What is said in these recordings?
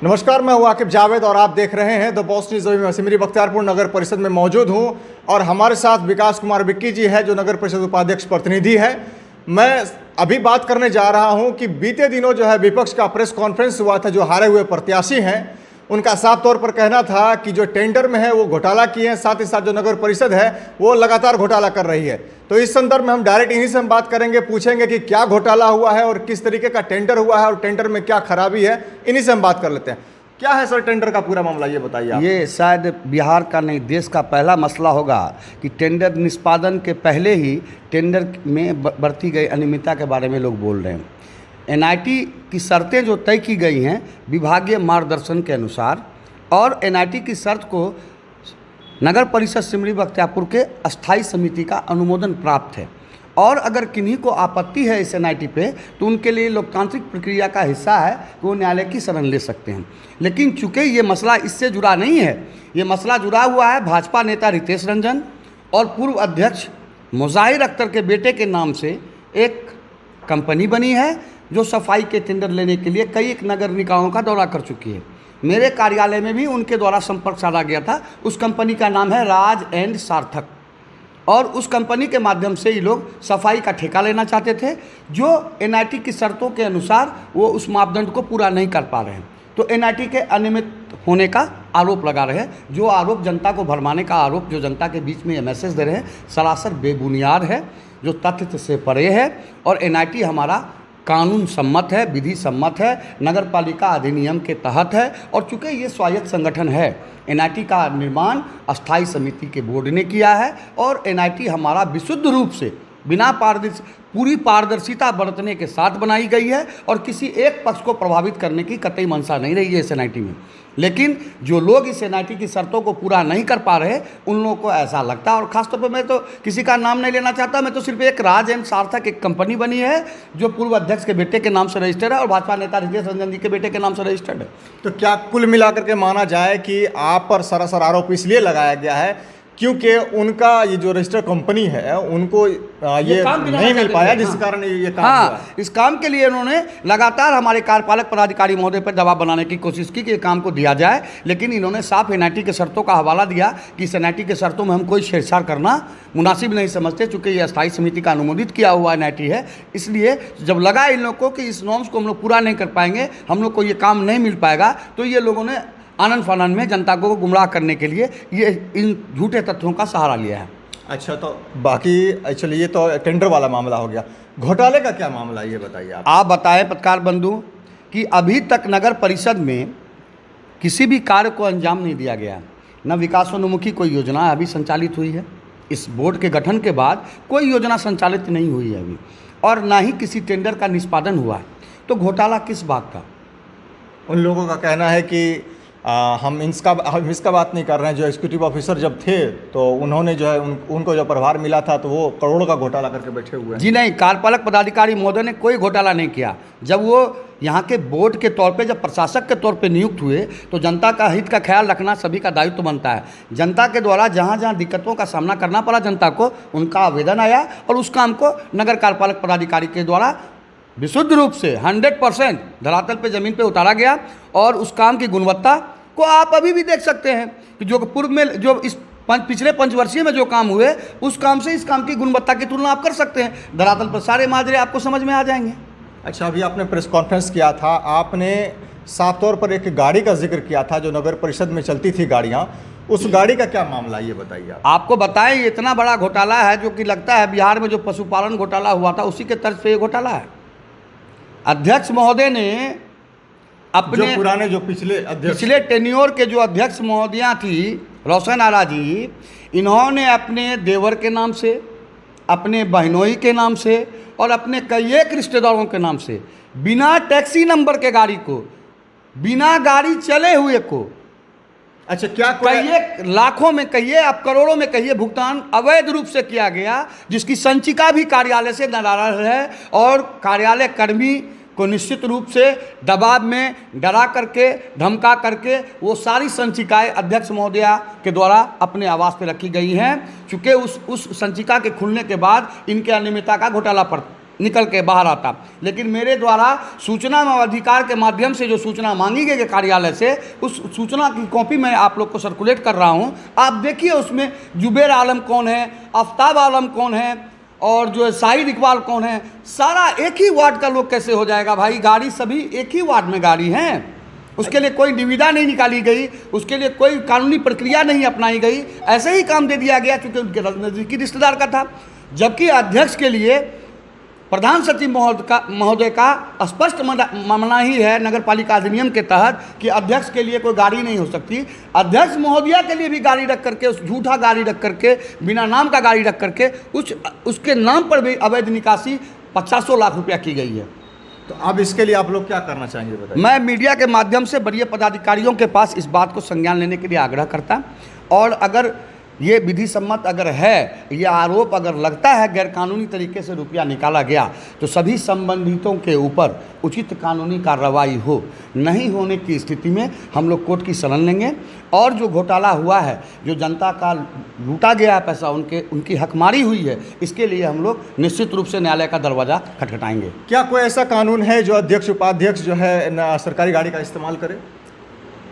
नमस्कार, मैं हूं आकिब जावेद और आप देख रहे हैं द बॉस न्यूज़। मैं सिमरी बख्तियारपुर नगर परिषद में मौजूद हूं और हमारे साथ विकास कुमार विक्की जी है जो नगर परिषद उपाध्यक्ष प्रतिनिधि है। मैं अभी बात करने जा रहा हूं कि बीते दिनों जो है विपक्ष का प्रेस कॉन्फ्रेंस हुआ था। जो हारे हुए प्रत्याशी हैं उनका साफ तौर पर कहना था कि जो टेंडर में है वो घोटाला किए हैं, साथ ही साथ जो नगर परिषद है वो लगातार घोटाला कर रही है। तो इस संदर्भ में हम डायरेक्ट इन्हीं से हम बात करेंगे, पूछेंगे कि क्या घोटाला हुआ है और किस तरीके का टेंडर हुआ है और टेंडर में क्या खराबी है। इन्हीं से हम बात कर लेते हैं। क्या है सर टेंडर का पूरा मामला, ये बताइए आप। ये शायद बिहार का नहीं देश का पहला मसला होगा कि टेंडर निष्पादन के पहले ही टेंडर में बरती गई अनियमितता के बारे में लोग बोल रहे हैं। एनआईटी की शर्तें जो तय की गई हैं विभागीय मार्गदर्शन के अनुसार, और एनआईटी की शर्त को नगर परिषद सिमरी बख्तियारपुर के अस्थायी समिति का अनुमोदन प्राप्त है। और अगर किन्हीं को आपत्ति है इस एनआईटी पे तो उनके लिए लोकतांत्रिक प्रक्रिया का हिस्सा है कि वो न्यायालय की शरण ले सकते हैं। लेकिन चूंकि ये मसला इससे जुड़ा नहीं है, ये मसला जुड़ा हुआ है भाजपा नेता रितेश रंजन और पूर्व अध्यक्ष मुजाहिर अख्तर के बेटे के नाम से एक कंपनी बनी है जो सफाई के टेंडर लेने के लिए कई नगर निकायों का दौरा कर चुकी है। मेरे कार्यालय में भी उनके द्वारा संपर्क साधा गया था। उस कंपनी का नाम है राज एंड सार्थक, और उस कंपनी के माध्यम से ये लोग सफाई का ठेका लेना चाहते थे, जो एनआईटी की शर्तों के अनुसार वो उस मापदंड को पूरा नहीं कर पा रहे हैं। तो एनआईटी के अनियमित होने का आरोप लगा रहे हैं। जो आरोप जनता को भरमाने का आरोप जो जनता के बीच में ये मैसेज दे रहे हैं सरासर बेबुनियाद है, जो तथ्य से परे है। और एनआईटी हमारा कानून सम्मत है, विधि सम्मत है, नगर पालिका अधिनियम के तहत है। और चूँकि ये स्वायत्त संगठन है, एनआईटी का निर्माण अस्थायी समिति के बोर्ड ने किया है और एनआईटी हमारा विशुद्ध रूप से बिना पूरी पारदर्शिता बरतने के साथ बनाई गई है और किसी एक पक्ष को प्रभावित करने की कतई मंशा नहीं रही है इस एनआईटी में। लेकिन जो लोग इस एनआईटी की शर्तों को पूरा नहीं कर पा रहे उन लोगों को ऐसा लगता है, और ख़ासतौर पर मैं तो किसी का नाम नहीं लेना चाहता, मैं तो सिर्फ एक राज एंड सार्थक एक कंपनी बनी है जो पूर्व अध्यक्ष के बेटे के नाम से रजिस्टर्ड है और भाजपा नेता रितेश रंजन जी के बेटे के नाम से रजिस्टर्ड है। तो क्या कुल मिलाकर के माना जाए कि आप पर सरासर आरोप इसलिए लगाया गया है क्योंकि उनका ये जो रजिस्टर्ड कंपनी है उनको ये नहीं मिल पाया, जिस कारण ये काम हुआ है। इस काम के लिए उन्होंने लगातार हमारे कार्यपालक पदाधिकारी महोदय पर दबाव बनाने की कोशिश की कि ये काम को दिया जाए, लेकिन इन्होंने साफ एनआईटी के शर्तों का हवाला दिया कि इस एनआईटी के शर्तों में हम कोई छेड़छाड़ करना मुनासिब नहीं समझते, चूँकि ये अस्थायी समिति का अनुमोदित किया हुआ एनआईटी है। इसलिए जब लगा इन लोगों को कि इस नॉर्म्स को हम लोग पूरा नहीं कर पाएंगे, हम लोग को ये काम नहीं मिल पाएगा, तो ये लोगों ने आनंद फानंद में जनता को गुमराह करने के लिए ये इन झूठे तथ्यों का सहारा लिया है। अच्छा, तो बाकी चलिए ये तो टेंडर वाला मामला हो गया, घोटाले का क्या मामला है ये बताइए आप। आप बताएं पत्रकार बंधु कि अभी तक नगर परिषद में किसी भी कार्य को अंजाम नहीं दिया गया, न विकासोन्मुखी कोई योजना अभी संचालित हुई है। इस बोर्ड के गठन के बाद कोई योजना संचालित नहीं हुई है अभी, और ना ही किसी टेंडर का निष्पादन हुआ है। तो घोटाला किस बात का? उन लोगों का कहना है कि हम इसका बात नहीं कर रहे हैं। जो एग्जीक्यूटिव ऑफिसर जब थे तो उन्होंने जो है उनको जो प्रभार मिला था तो वो करोड़ों का घोटाला करके बैठे हुए हैं। जी नहीं, कार्यपालक पदाधिकारी महोदय ने कोई घोटाला नहीं किया। जब वो यहाँ के बोर्ड के तौर पे, जब प्रशासक के तौर पे नियुक्त हुए तो जनता का हित का ख्याल रखना सभी का दायित्व बनता है। जनता के द्वारा जहाँ जहाँ दिक्कतों का सामना करना पड़ा जनता को, उनका आवेदन आया और उस काम को नगर कार्यपालक पदाधिकारी के द्वारा विशुद्ध रूप से 100% धरातल पे ज़मीन पे उतारा गया। और उस काम की गुणवत्ता को आप अभी भी देख सकते हैं कि जो पूर्व में जो इस पिछले पंचवर्षीय में जो काम हुए उस काम से इस काम की गुणवत्ता की तुलना आप कर सकते हैं। धरातल पर सारे माजरे आपको समझ में आ जाएंगे। अच्छा, अभी आपने प्रेस कॉन्फ्रेंस किया था, आपने साफ तौर पर एक गाड़ी का जिक्र किया था जो नगर परिषद में चलती थी गाड़ियाँ, उस गाड़ी का क्या मामला ये बताइए आप। आपको बताएं, ये इतना बड़ा घोटाला है जो कि लगता है बिहार में जो पशुपालन घोटाला हुआ था उसी के तर्ज पे ये घोटाला है। अध्यक्ष महोदय ने अपने जो पुराने जो पिछले टेन्योर के जो अध्यक्ष महोदया थी रोशन आरा जी, इन्होंने अपने देवर के नाम से, अपने बहनोई के नाम से और अपने कई एक रिश्तेदारों के नाम से बिना टैक्सी नंबर के गाड़ी को, बिना गाड़ी चले हुए को, अच्छा क्या कहिए लाखों में कहिए आप करोड़ों में कहिए भुगतान अवैध रूप से किया गया, जिसकी संचिका भी कार्यालय से नाराज है। और कार्यालय कर्मी को निश्चित रूप से दबाव में डरा करके धमका करके वो सारी संचिकाएं अध्यक्ष महोदया के द्वारा अपने आवास पर रखी गई हैं। चूँकि उस संचिका के खुलने के बाद इनके अनियमितता का घोटाला निकल के बाहर आता। लेकिन मेरे द्वारा सूचना एवं अधिकार के माध्यम से जो सूचना मांगी गई है कार्यालय से, उस सूचना की कॉपी मैं आप लोग को सर्कुलेट कर रहा हूं। आप देखिए उसमें जुबैर आलम कौन है, आफ्ताब आलम कौन है और जो है शाहिद इकबाल कौन है। सारा एक ही वार्ड का लोग कैसे हो जाएगा भाई? गाड़ी सभी एक ही वार्ड में गाड़ी हैं, उसके लिए कोई निविदा नहीं निकाली गई, उसके लिए कोई कानूनी प्रक्रिया नहीं अपनाई गई, ऐसे ही काम दे दिया गया क्योंकि उनके नज़दीकी रिश्तेदार का था। जबकि अध्यक्ष के लिए प्रधान सचिव महोदय का स्पष्ट मनाही है नगर पालिका अधिनियम के तहत कि अध्यक्ष के लिए कोई गाड़ी नहीं हो सकती। अध्यक्ष महोदया के लिए भी गाड़ी रख करके, उस झूठा गाड़ी रख करके, बिना नाम का गाड़ी रख करके उसके नाम पर भी अवैध निकासी 50 लाख रुपया की गई है। तो अब इसके लिए आप लोग क्या करना चाहेंगे बताइए? मैं मीडिया के माध्यम से वरीय पदाधिकारियों के पास इस बात को संज्ञान लेने के लिए आग्रह करता, और अगर ये विधि सम्मत अगर है, ये आरोप अगर लगता है गैरकानूनी तरीके से रुपया निकाला गया, तो सभी संबंधितों के ऊपर उचित कानूनी कार्रवाई हो। नहीं होने की स्थिति में हम लोग कोर्ट की शरण लेंगे, और जो घोटाला हुआ है, जो जनता का लूटा गया है पैसा, उनकी हकमारी हुई है, इसके लिए हम लोग निश्चित रूप से न्यायालय का दरवाज़ा खटखटाएंगे। क्या कोई ऐसा कानून है जो अध्यक्ष उपाध्यक्ष जो है सरकारी गाड़ी का इस्तेमाल करे?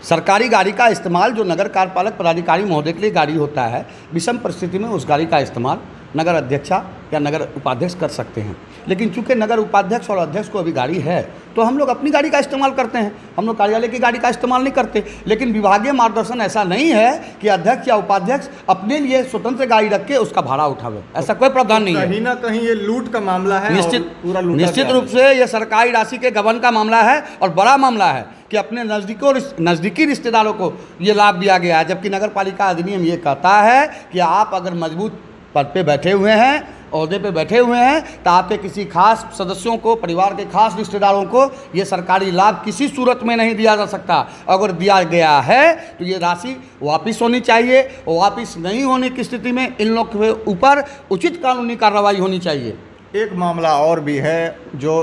सरकारी गाड़ी का इस्तेमाल जो नगर कार्यपालक पदाधिकारी महोदय के लिए गाड़ी होता है, विषम परिस्थिति में उस गाड़ी का इस्तेमाल नगर अध्यक्षा या नगर उपाध्यक्ष कर सकते हैं। लेकिन चूंकि नगर उपाध्यक्ष और अध्यक्ष को अभी गाड़ी है, तो हम लोग अपनी गाड़ी का इस्तेमाल करते हैं, हम लोग कार्यालय की गाड़ी का इस्तेमाल नहीं करते। लेकिन विभागीय मार्गदर्शन ऐसा नहीं है कि अध्यक्ष या उपाध्यक्ष अपने लिए स्वतंत्र गाड़ी रख के उसका भाड़ा उठावे, ऐसा कोई प्रावधान नहीं है। कहीं ना कहीं ये लूट का मामला है, निश्चित रूप से ये सरकारी राशि के गबन का मामला है, और बड़ा मामला है कि अपने नज़दीकी रिश्तेदारों को ये लाभ दिया गया है। जबकि नगर पालिका अधिनियम ये कहता है कि आप अगर मजबूत पद पे बैठे हुए हैं, ओहदे पे बैठे हुए हैं, तो आपके किसी खास सदस्यों को, परिवार के खास रिश्तेदारों को ये सरकारी लाभ किसी सूरत में नहीं दिया जा सकता। अगर दिया गया है तो ये राशि वापस होनी चाहिए, और वापस नहीं होने की स्थिति में इन लोग के ऊपर उचित कानूनी कार्रवाई होनी चाहिए। एक मामला और भी है, जो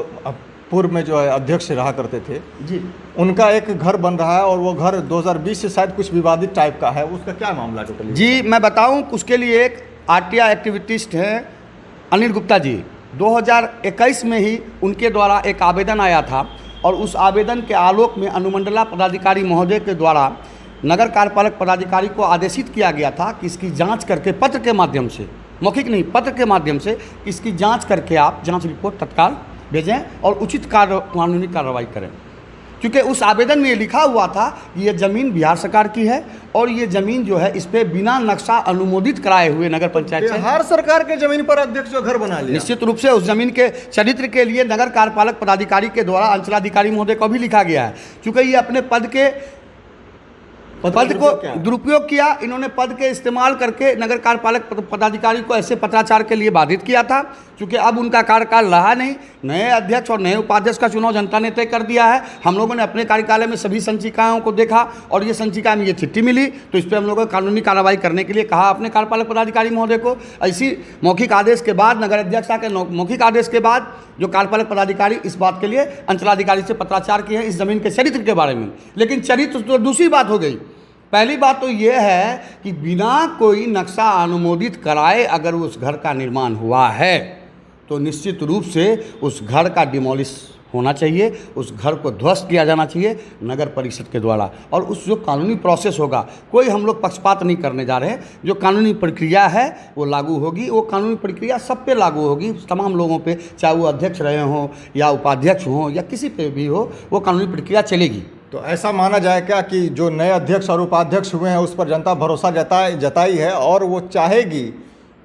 पूर्व में जो है अध्यक्ष रहा करते थे जी, उनका एक घर बन रहा है, और वो घर 2020 से शायद कुछ विवादित टाइप का है, उसका क्या मामला टोटली? जी, मैं बताऊं, उसके लिए एक आरटीआई एक्टिविस्ट हैं अनिल गुप्ता जी। 2021 में ही उनके द्वारा एक आवेदन आया था, और उस आवेदन के आलोक में अनुमंडला पदाधिकारी महोदय के द्वारा नगर कार्यपालक पदाधिकारी को आदेशित किया गया था कि इसकी जांच करके पत्र के माध्यम से, मौखिक नहीं, पत्र के माध्यम से इसकी जांच करके आप जांच रिपोर्ट तत्काल भेजें और उचित कानूनी कार्रवाई करें। क्योंकि उस आवेदन में ये लिखा हुआ था कि ये ज़मीन बिहार सरकार की है, और ये ज़मीन जो है इस पे बिना नक्शा अनुमोदित कराए हुए नगर पंचायत से, बिहार सरकार के ज़मीन पर अध्यक्ष जो घर बना लिया। निश्चित रूप से उस ज़मीन के चरित्र के लिए नगर कार्यपालक पदाधिकारी के द्वारा अंचलाधिकारी महोदय को भी लिखा गया है। चूँकि ये अपने पद को दुरुपयोग किया, इन्होंने पद के इस्तेमाल करके नगर कार्यपालक पदाधिकारी को ऐसे पत्राचार के लिए बाधित किया था। क्योंकि अब उनका कार्यकाल रहा नहीं, नए अध्यक्ष और नए उपाध्यक्ष का चुनाव जनता ने तय कर दिया है। हम लोगों ने अपने कार्यकालय में सभी संचिकाओं को देखा, और ये संचिका में ये चिट्ठी मिली, तो इस पर हम लोगों को कानूनी कार्रवाई करने के लिए कहा अपने कार्यपालक पदाधिकारी महोदय को। ऐसी मौखिक आदेश के बाद, नगर अध्यक्षा के मौखिक आदेश के बाद, जो कार्यपालक पदाधिकारी इस बात के लिए अंचलाधिकारी से पत्राचार किए हैं इस ज़मीन के चरित्र के बारे में। लेकिन चरित्र तो दूसरी बात हो गई। पहली बात तो ये है कि बिना कोई नक्शा अनुमोदित कराए अगर उस घर का निर्माण हुआ है, तो निश्चित रूप से उस घर का डिमोलिश होना चाहिए, उस घर को ध्वस्त किया जाना चाहिए नगर परिषद के द्वारा। और उस जो कानूनी प्रोसेस होगा, कोई हम लोग पक्षपात नहीं करने जा रहे हैं, जो कानूनी प्रक्रिया है वो लागू होगी। वो कानूनी प्रक्रिया सब पे लागू होगी, तमाम लोगों पे, चाहे वो अध्यक्ष रहे हों या उपाध्यक्ष हों या किसी पे भी हो, वो कानूनी प्रक्रिया चलेगी। तो ऐसा माना जाए क्या कि जो नए अध्यक्ष और उपाध्यक्ष हुए हैं उस पर जनता भरोसा जताई है, और वो चाहेगी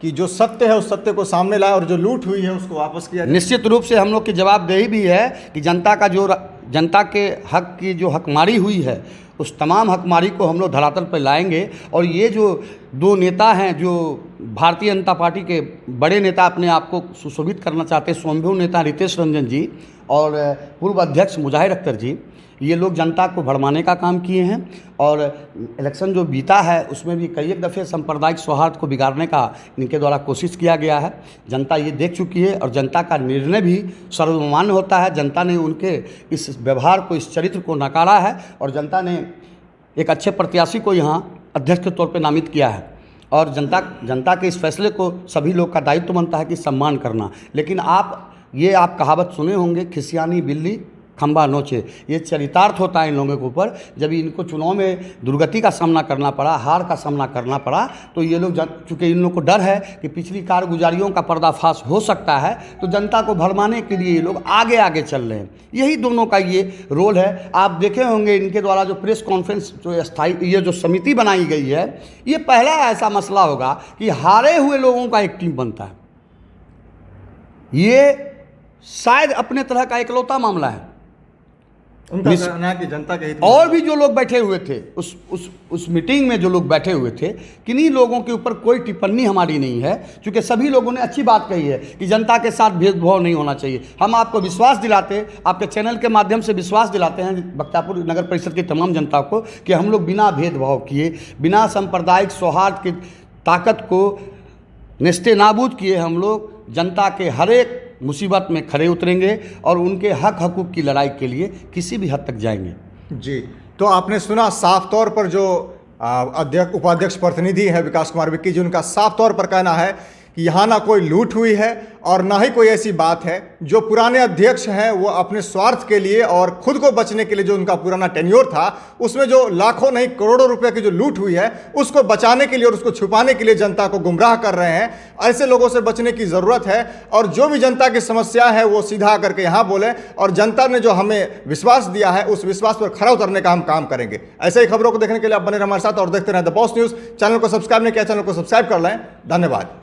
कि जो सत्य है उस सत्य को सामने लाए, और जो लूट हुई है उसको वापस किया जाए? निश्चित रूप से हम लोग की जवाबदेही भी है कि जनता के हक की जो हकमारी हुई है, उस तमाम हकमारी को हम लोग धरातल पर लाएंगे। और ये जो दो नेता हैं, जो भारतीय जनता पार्टी के बड़े नेता अपने आप को सुशोभित करना चाहते हैं, स्वयंभू नेता रितेश रंजन जी और पूर्व अध्यक्ष मुजाहिर अख्तर जी, ये लोग जनता को भड़माने का काम किए हैं। और इलेक्शन जो बीता है उसमें भी कई एक दफ़े सांप्रदायिक सौहार्द को बिगाड़ने का इनके द्वारा कोशिश किया गया है। जनता ये देख चुकी है, और जनता का निर्णय भी सर्वमान्य होता है। जनता ने उनके इस व्यवहार को, इस चरित्र को नकारा है, और जनता ने एक अच्छे प्रत्याशी को यहाँ अध्यक्ष के तौर पर नामित किया है। और जनता के इस फैसले को सभी लोग का दायित्व बनता है कि सम्मान करना। लेकिन आप ये आप कहावत सुने होंगे, खिसियानी बिल्ली खंबा नोचे। ये चरितार्थ होता है इन लोगों के ऊपर। जब इनको चुनाव में दुर्गति का सामना करना पड़ा, हार का सामना करना पड़ा, तो ये लोग चूँकि इन लोग को डर है कि पिछली कारगुजारियों का पर्दाफाश हो सकता है, तो जनता को भरमाने के लिए ये लोग आगे आगे चल रहे हैं। यही दोनों का ये रोल है। आप देखे होंगे इनके द्वारा जो प्रेस कॉन्फ्रेंस, जो स्थायी ये जो समिति बनाई गई है, ये पहला ऐसा मसला होगा कि हारे हुए लोगों का एक टीम बनता है। ये शायद अपने तरह का इकलौता मामला है। उनका कहना है कि जनता के हित में और भी जो लोग बैठे हुए थे उस मीटिंग में, जो लोग बैठे हुए थे, किन्हीं लोगों के ऊपर कोई टिप्पणी हमारी नहीं है, क्योंकि सभी लोगों ने अच्छी बात कही है कि जनता के साथ भेदभाव नहीं होना चाहिए। हम आपको विश्वास दिलाते, आपके चैनल के माध्यम से विश्वास दिलाते हैं बख्तियारपुर नगर परिषद की तमाम जनता को कि हम लोग बिना भेदभाव किए, बिना सांप्रदायिक सौहार्द की ताकत को नेस्ते नाबूद किए, हम लोग जनता के हर एक मुसीबत में खड़े उतरेंगे और उनके हक हकूक़ की लड़ाई के लिए किसी भी हद तक जाएंगे। जी, तो आपने सुना साफ तौर पर जो अध्यक्ष उपाध्यक्ष प्रतिनिधि है विकास कुमार विक्की जी, उनका साफ तौर पर कहना है कि यहाँ ना कोई लूट हुई है और ना ही कोई ऐसी बात है। जो पुराने अध्यक्ष हैं वो अपने स्वार्थ के लिए और खुद को बचने के लिए, जो उनका पुराना टेन्योर था उसमें जो लाखों नहीं करोड़ों रुपए की जो लूट हुई है, उसको बचाने के लिए और उसको छुपाने के लिए जनता को गुमराह कर रहे हैं। ऐसे लोगों से बचने की ज़रूरत है और जो भी जनता की समस्या है वो सीधा करके यहाँ बोले और जनता ने जो हमें विश्वास दिया है उस विश्वास पर खरा उतरने का हम काम करेंगे। ऐसे ही खबरों को देखने के लिए आप बने रहे हमारे साथ और देखते रहें द बॉस न्यूज़। चैनल को सब्सक्राइब नहीं किया, चैनल को सब्सक्राइब कर लें। धन्यवाद।